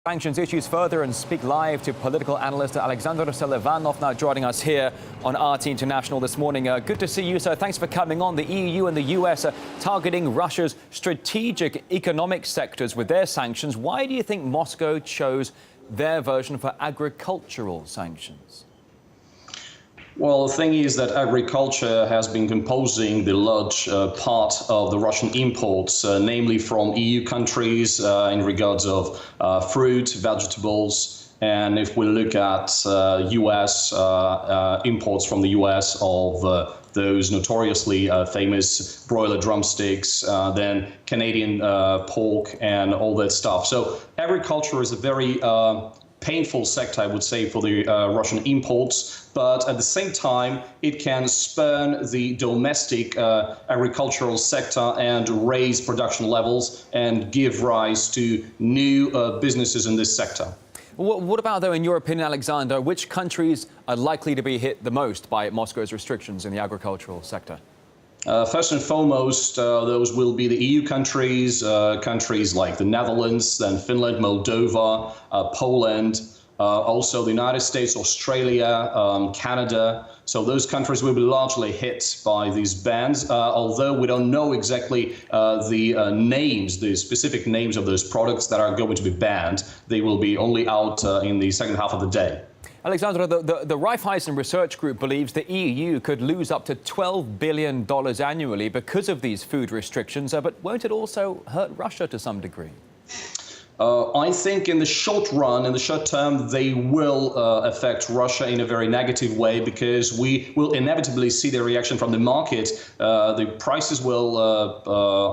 Sanctions issues further and speak live to political analyst Alexandr Селиванов, now joining us here on RT International this morning. Good to see you, sir. Thanks for coming on. The EU and the US are targeting Russia's strategic economic sectors with their sanctions. Why do you think Moscow chose their version for agricultural sanctions? Well, the thing is that agriculture has been composing the large part of the Russian imports, namely from EU countries in regards of fruit, vegetables. And if we look at US imports from the US of those notoriously famous broiler drumsticks, then Canadian pork and all that stuff. So agriculture is a very painful sector, I would say, for the Russian imports, but at the same time, it can spurn the domestic agricultural sector and raise production levels and give rise to new businesses in this sector. What about, though, in your opinion, Alexander, which countries are likely to be hit the most by Moscow's restrictions in the agricultural sector? First and foremost, those will be the EU countries, countries like the Netherlands, then Finland, Moldova, Poland, also the United States, Australia, Canada. So those countries will be largely hit by these bans, although we don't know exactly the names, the specific names of those products that are going to be banned. They will be only out in the second half of the day. Alexander, the Raiffeisen Research Group believes the EU could lose up to $12 billion annually because of these food restrictions, but won't it also hurt Russia to some degree? I think in the short run, in the short term, they will affect Russia in a very negative way because we will inevitably see the reaction from the market. The prices will,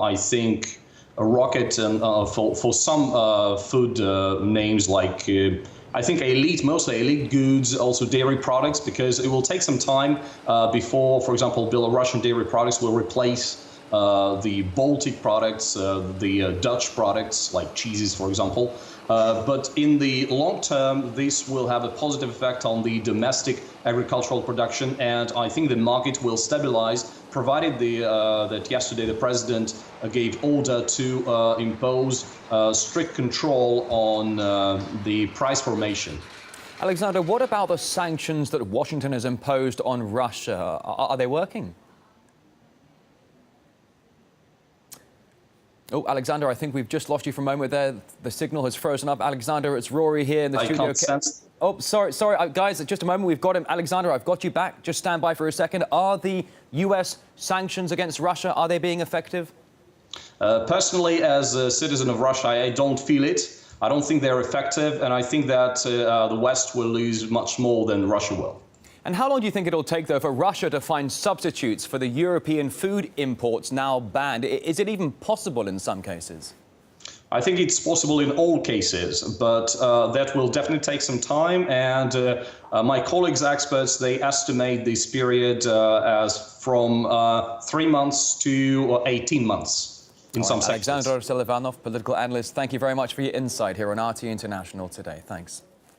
I think, rocket for some food names like I think mostly elite goods, also dairy products, because it will take some time before, for example, Belarusian dairy products will replace the Baltic products, the Dutch products like cheeses, for example. But in the long term, this will have a positive effect on the domestic agricultural production, and I think the market will stabilize, provided that yesterday the president gave order to impose strict control on the price formation. Alexander, what about the sanctions that Washington has imposed on Russia? Are they working? Oh, Alexander, I think we've just lost you for a moment there. The signal has frozen up. Alexander, it's Rory here in the studio. Can't sense. Oh, sorry, guys, just a moment. We've got him. Alexander, I've got you back. Just stand by for a second. Are the US sanctions against Russia, are they being effective? Personally, as a citizen of Russia, I don't feel it. I don't think they're effective, and I think that the West will lose much more than Russia will. And how long do you think it'll take, though, for Russia to find substitutes for the European food imports now banned? Is it even possible in some cases? I think it's possible in all cases, but that will definitely take some time. And my colleagues, experts, they estimate this period as from 3 months to 18 months in some sectors. Alexandr Селиванов, political analyst, thank you very much for your insight here on RT International today. Thanks.